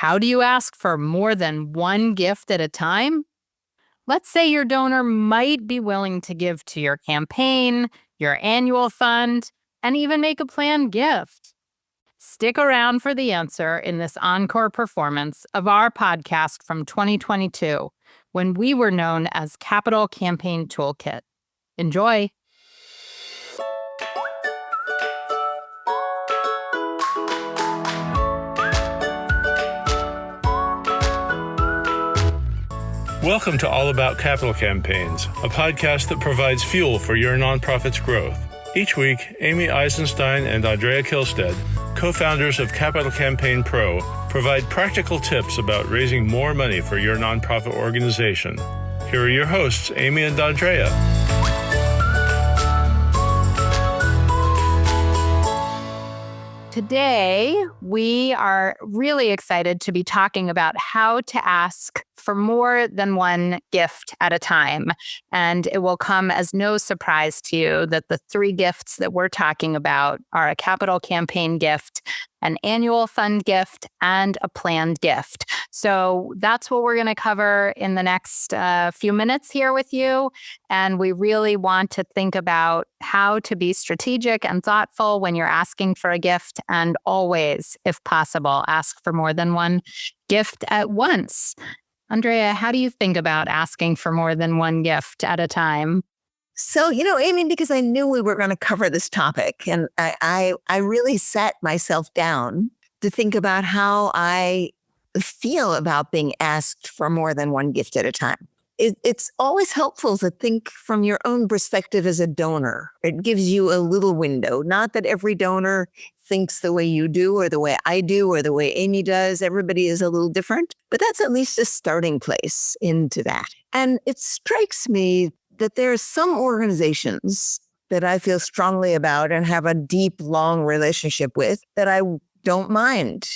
How do you ask for more than one gift at a time? Let's say your donor might be willing to give to your campaign, your annual fund, and even make a planned gift. Stick around for the answer in this encore performance of our podcast from 2022, when we were known as Capital Campaign Toolkit. Enjoy. Welcome to All About Capital Campaigns, a podcast that provides fuel for your nonprofit's growth. Each week, Amy Eisenstein and Andrea Kihlstedt, co-founders of Capital Campaign Pro, provide practical tips about raising more money for your nonprofit organization. Here are your hosts, Amy and Andrea. Today, we are really excited to be talking about how to ask for more than one gift at a time. And it will come as no surprise to you that the three gifts that we're talking about are a capital campaign gift, an annual fund gift, and a planned gift. So that's what we're going to cover in the next few minutes here with you. And we really want to think about how to be strategic and thoughtful when you're asking for a gift, and always, if possible, ask for more than one gift at once. Andrea, how do you think about asking for more than one gift at a time? So, Amy, because I knew we were going to cover this topic, and I really sat myself down to think about how I feel about being asked for more than one gift at a time. It's always helpful to think from your own perspective as a donor. It gives you a little window. Not that every donor thinks the way you do or the way I do or the way Amy does. Everybody is a little different, but that's at least a starting place into that. And it strikes me that there are some organizations that I feel strongly about and have a deep, long relationship with that I don't mind.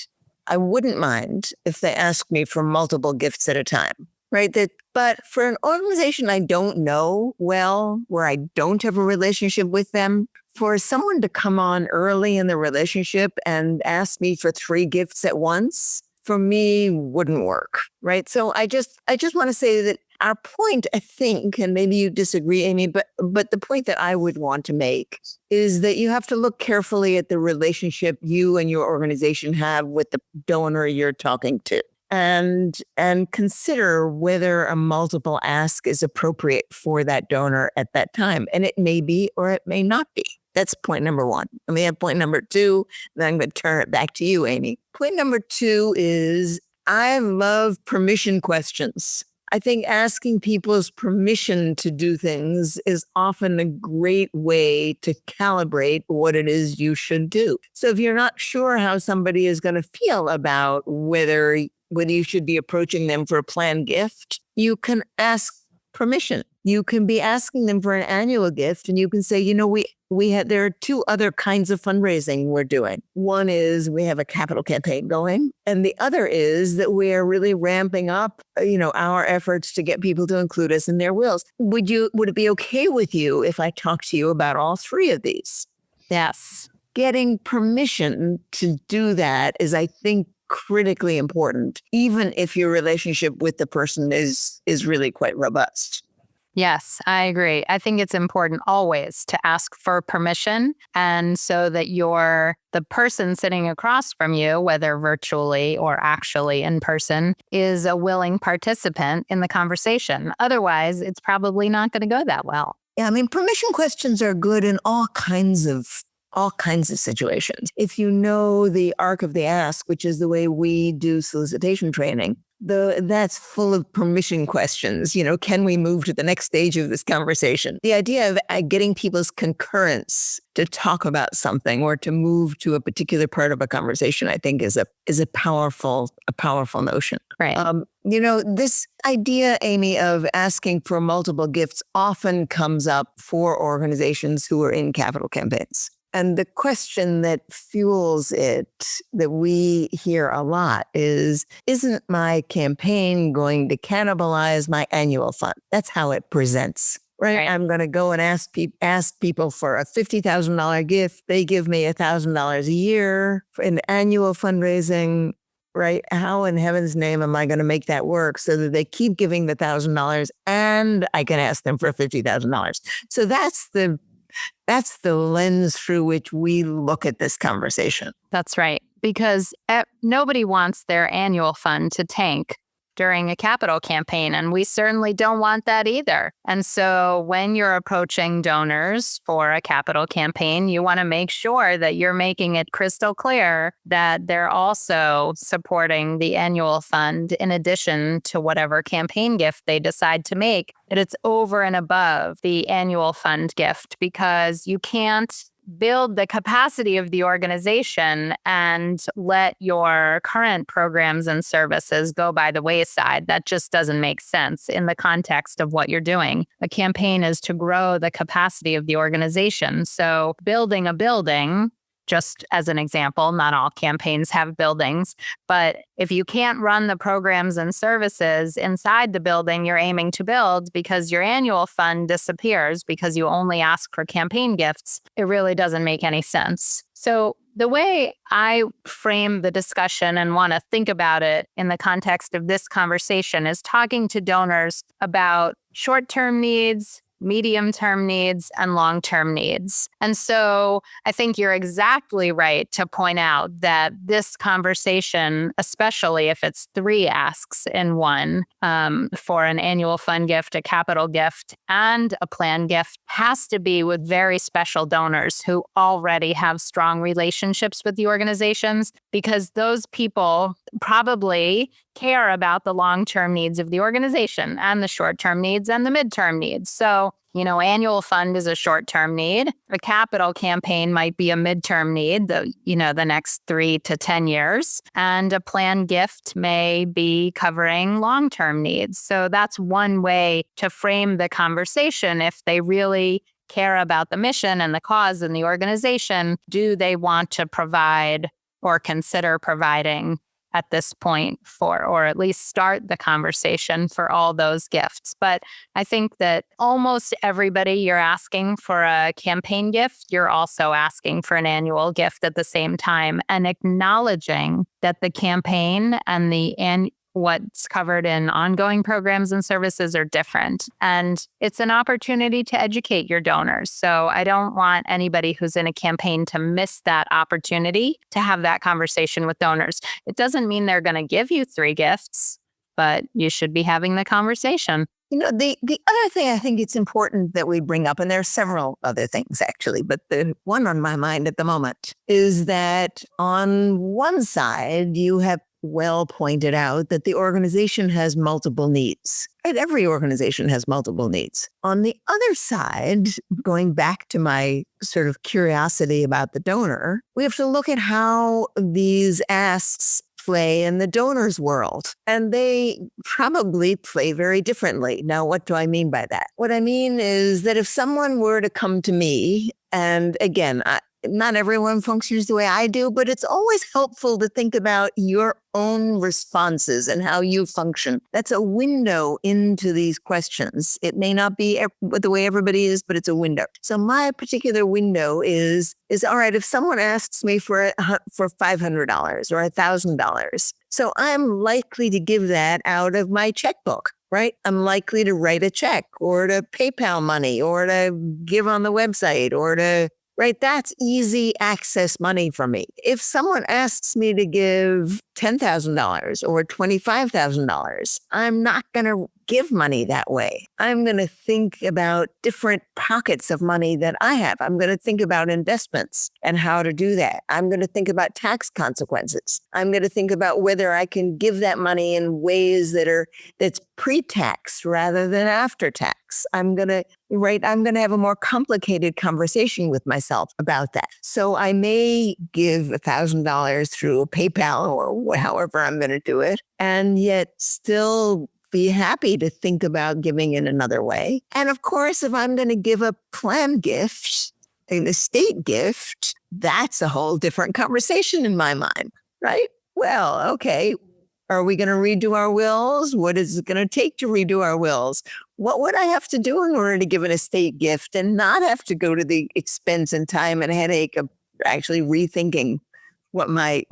I wouldn't mind if they asked me for multiple gifts at a time, right? But for an organization I don't know well, where I don't have a relationship with them, for someone to come on early in the relationship and ask me for three gifts at once, for me, wouldn't work, right? So I just want to say that our point, I think, and maybe you disagree, Amy, but the point that I would want to make is that you have to look carefully at the relationship you and your organization have with the donor you're talking to, and consider whether a multiple ask is appropriate for that donor at that time. And it may be, or it may not be. That's point number one. And we have point number two, then I'm going to turn it back to you, Amy. Point number two is I love permission questions. I think asking people's permission to do things is often a great way to calibrate what it is you should do. So if you're not sure how somebody is going to feel about whether you should be approaching them for a planned gift, you can ask permission. You can be asking them for an annual gift, and you can say, there are two other kinds of fundraising we're doing. One is we have a capital campaign going, and the other is that we are really ramping up, our efforts to get people to include us in their wills. Would it be okay with you if I talk to you about all three of these? Yes. Getting permission to do that is, I think, critically important, even if your relationship with the person is really quite robust. Yes, I agree. I think it's important always to ask for permission, and so that the person sitting across from you, whether virtually or actually in person, is a willing participant in the conversation. Otherwise, it's probably not going to go that well. Yeah, permission questions are good in all kinds of situations. If you know the arc of the ask, which is the way we do solicitation training, that's full of permission questions. Can we move to the next stage of this conversation? The idea of getting people's concurrence to talk about something or to move to a particular part of a conversation, I think is a powerful notion. Right. This idea, Amy, of asking for multiple gifts often comes up for organizations who are in capital campaigns. And the question that fuels it, that we hear a lot, is, isn't my campaign going to cannibalize my annual fund? That's how it presents, right? I'm going to go and ask people for a $50,000 gift. They give me $1,000 a year for an annual fundraising, right? How in heaven's name am I going to make that work so that they keep giving the $1,000 and I can ask them for $50,000? So that's the lens through which we look at this conversation. That's right. Because nobody wants their annual fund to tank during a capital campaign, and we certainly don't want that either. And so when you're approaching donors for a capital campaign, you want to make sure that you're making it crystal clear that they're also supporting the annual fund in addition to whatever campaign gift they decide to make, that it's over and above the annual fund gift, because you can't build the capacity of the organization and let your current programs and services go by the wayside. That just doesn't make sense in the context of what you're doing. A campaign is to grow the capacity of the organization. So building a building, just as an example, not all campaigns have buildings, but if you can't run the programs and services inside the building you're aiming to build because your annual fund disappears because you only ask for campaign gifts, it really doesn't make any sense. So the way I frame the discussion and want to think about it in the context of this conversation is talking to donors about short-term needs, medium-term needs, and long-term needs. And so I think you're exactly right to point out that this conversation, especially if it's 3 asks in one, for an annual fund gift, a capital gift, and a plan gift, has to be with very special donors who already have strong relationships with the organizations, because those people probably care about the long-term needs of the organization and the short-term needs and the midterm needs. So, annual fund is a short-term need. A capital campaign might be a midterm need, the next 3 to 10 years. And a planned gift may be covering long-term needs. So that's one way to frame the conversation. If they really care about the mission and the cause and the organization, do they want to provide or consider providing at this point or at least start the conversation for all those gifts? But I think that almost everybody you're asking for a campaign gift, you're also asking for an annual gift at the same time, and acknowledging that the campaign and what's covered in ongoing programs and services are different. And it's an opportunity to educate your donors. So I don't want anybody who's in a campaign to miss that opportunity to have that conversation with donors. It doesn't mean they're going to give you 3 gifts, but you should be having the conversation. The other thing I think it's important that we bring up, and there are several other things actually, but the one on my mind at the moment is that on one side, you have well pointed out that the organization has multiple needs. Right? Every organization has multiple needs. On the other side, going back to my sort of curiosity about the donor, we have to look at how these asks play in the donor's world. And they probably play very differently. Now, what do I mean by that? What I mean is that if someone were to come to me, and again, not everyone functions the way I do, but it's always helpful to think about your own responses and how you function. That's a window into these questions. It may not be the way everybody is, but it's a window. So my particular window is all right, if someone asks me for $500 or $1,000, so I'm likely to give that out of my checkbook. Right? I'm likely to write a check or to PayPal money or to give on the website or to right? That's easy access money for me. If someone asks me to give $10,000 or $25,000, I'm not going to give money that way. I'm going to think about different pockets of money that I have. I'm going to think about investments and how to do that. I'm going to think about tax consequences. I'm going to think about whether I can give that money in ways that's pre-tax rather than after tax. I'm going to have a more complicated conversation with myself about that. So I may give $1,000 through a PayPal or however I'm going to do it, and yet still be happy to think about giving in another way. And of course, if I'm going to give a plan gift, an estate gift, that's a whole different conversation in my mind, right? Well, okay. Are we going to redo our wills? What is it going to take to redo our wills? What would I have to do in order to give an estate gift and not have to go to the expense and time and headache of actually rethinking what my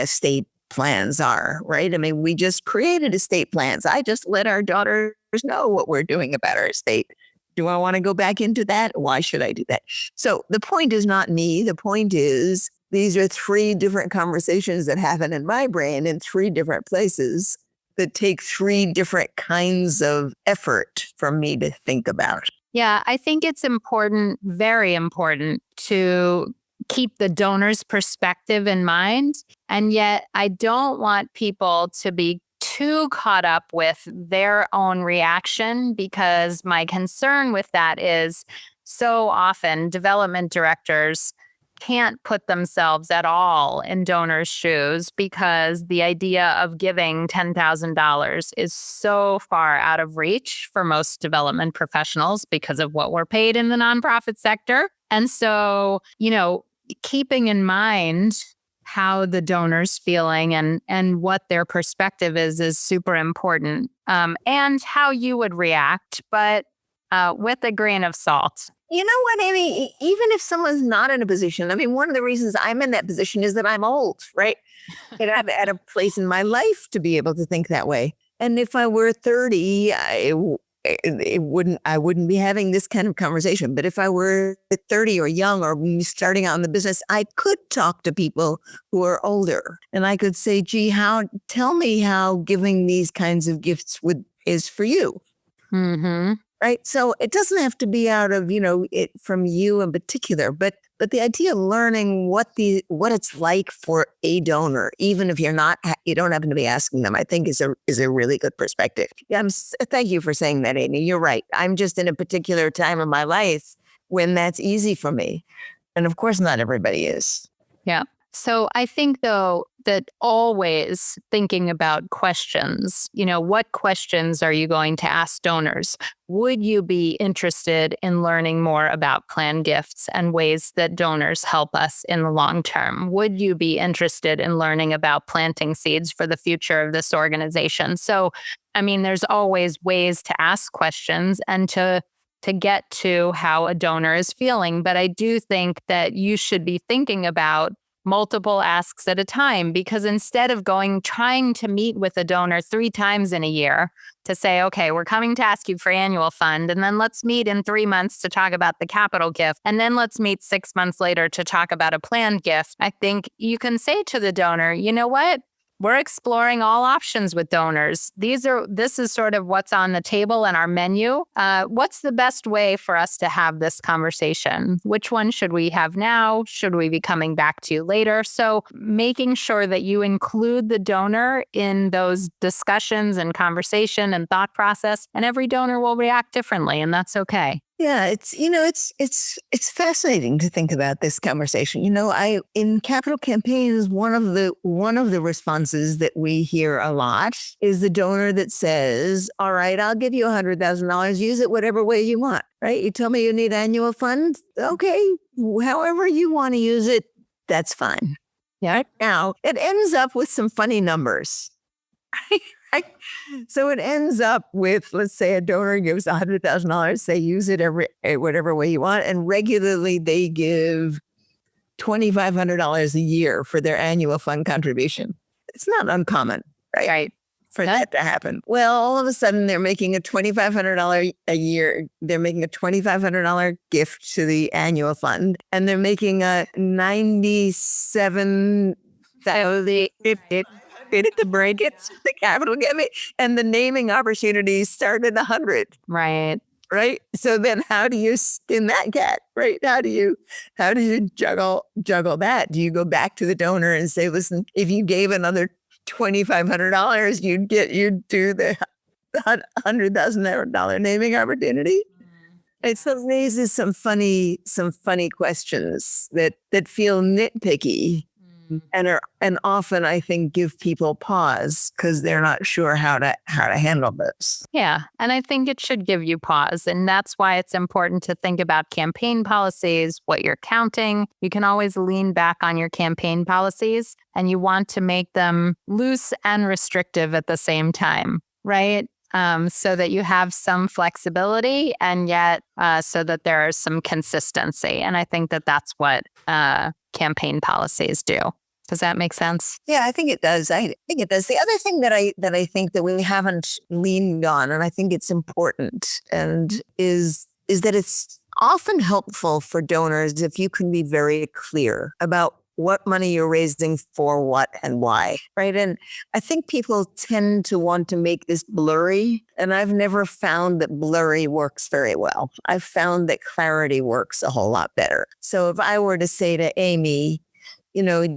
estate plans are, right? I mean, we just created estate plans. I just let our daughters know what we're doing about our estate. Do I want to go back into that? Why should I do that? So the point is not me. The point is these are three different conversations that happen in my brain in three different places that take three different kinds of effort for me to think about. Yeah, I think it's important, very important, to keep the donor's perspective in mind. And yet I don't want people to be too caught up with their own reaction, because my concern with that is so often development directors can't put themselves at all in donors' shoes, because the idea of giving $10,000 is so far out of reach for most development professionals because of what we're paid in the nonprofit sector. And so, keeping in mind how the donor's feeling and what their perspective is super important, and how you would react, but with a grain of salt. You know what, Amy? Even if someone's not in a position, I mean, one of the reasons I'm in that position is that I'm old, right? And I'm at a place in my life to be able to think that way. And if I were 30, I wouldn't be having this kind of conversation. But if I were 30 or young or starting out in the business, I could talk to people who are older, and I could say, "Gee, tell me how giving these kinds of gifts is for you." Mm-hmm. Right. So it doesn't have to be out of, it from you in particular, but the idea of learning what it's like for a donor, even if you don't happen to be asking them, I think is a really good perspective. Yeah, thank you for saying that, Amy. You're right. I'm just in a particular time of my life when that's easy for me. And of course, not everybody is. Yeah. So I think, though, that always thinking about questions, what questions are you going to ask donors? Would you be interested in learning more about planned gifts and ways that donors help us in the long term? Would you be interested in learning about planting seeds for the future of this organization? So, I mean, there's always ways to ask questions and to get to how a donor is feeling. But I do think that you should be thinking about multiple asks at a time, because instead of trying to meet with a donor 3 times in a year to say, okay, we're coming to ask you for annual fund, and then let's meet in 3 months to talk about the capital gift, and then let's meet 6 months later to talk about a planned gift, I think you can say to the donor, you know what? We're exploring all options with donors. This is sort of what's on the table in our menu. What's the best way for us to have this conversation? Which one should we have now? Should we be coming back to you later? So making sure that you include the donor in those discussions and conversation and thought process, and every donor will react differently, and that's okay. Yeah, it's fascinating to think about this conversation. In capital campaigns, one of the responses that we hear a lot is the donor that says, "All right, I'll give you $100,000. Use it whatever way you want." Right? You tell me you need annual funds. Okay, however you want to use it, that's fine. Yeah. Now it ends up with some funny numbers. So it ends up with, let's say a donor gives $100,000, say use it whatever way you want. And regularly they give $2,500 a year for their annual fund contribution. It's not uncommon, right? For that to happen. Well, all of a sudden they're making a $2,500 a year. They're making a $2,500 gift to the annual fund, and they're making a $97,000 to break it, the capital giving, and the naming opportunities start at 100. Right. So then how do you spin that cat? Right? How do you juggle that? Do you go back to the donor and say, listen, if you gave another $2,500, you'd do the $100,000 naming opportunity? It raises some funny questions that feel nitpicky. And often I think give people pause because they're not sure how to handle this. Yeah. And I think it should give you pause. And that's why it's important to think about campaign policies, what you're counting. You can always lean back on your campaign policies, and you want to make them loose and restrictive at the same time, right? So that you have some flexibility, and yet so that there is some consistency. And I think that that's what campaign policies do. Does that make sense? Yeah, I think it does. I think it does. The other thing that I think that we haven't leaned on, and I think it's important, and is that it's often helpful for donors if you can be very clear about what money you're raising for what and why, right? And I think people tend to want to make this blurry, and I've never found that blurry works very well. I've found that clarity works a whole lot better. So if I were to say to Amy,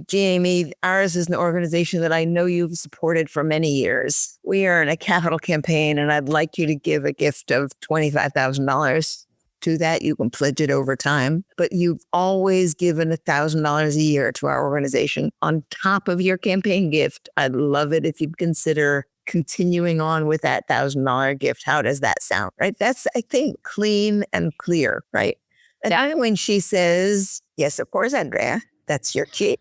Jamie, ours is an organization that I know you've supported for many years. We are in a capital campaign, and I'd like you to give a gift of $25,000 to that. You can pledge it over time, but you've always given $1,000 a year to our organization on top of your campaign gift. I'd love it if you'd consider continuing on with that $1,000 gift. How does that sound? Right? That's, I think, clean and clear, right? And when she says, yes, of course, Andrea, that's your key.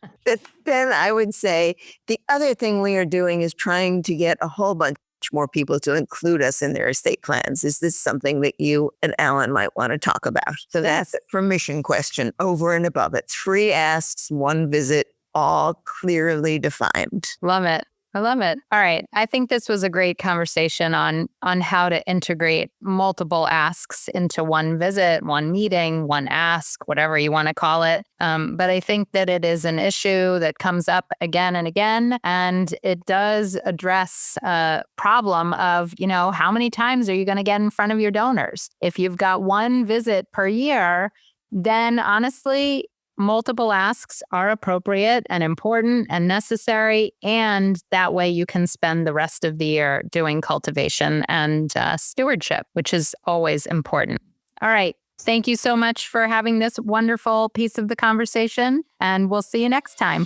Then I would say the other thing we are doing is trying to get a whole bunch more people to include us in their estate plans. Is this something that you and Alan might want to talk about? So that's a permission question over and above. It's 3 asks, 1 visit, all clearly defined. Love it. I love it. All right. I think this was a great conversation on how to integrate multiple asks into one visit, one meeting, one ask, whatever you want to call it. But I think that it is an issue that comes up again and again, and it does address a problem of, how many times are you going to get in front of your donors? If you've got 1 visit per year, then honestly, multiple asks are appropriate and important and necessary. And that way you can spend the rest of the year doing cultivation and stewardship, which is always important. All right. Thank you so much for having this wonderful piece of the conversation, and we'll see you next time.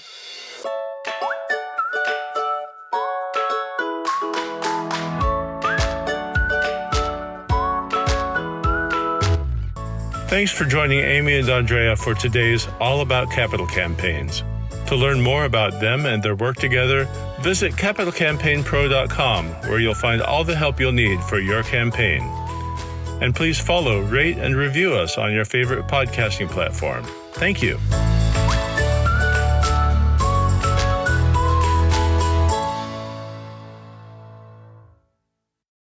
Thanks for joining Amy and Andrea for today's All About Capital Campaigns. To learn more about them and their work together, visit capitalcampaignpro.com, where you'll find all the help you'll need for your campaign. And please follow, rate, and review us on your favorite podcasting platform. Thank you.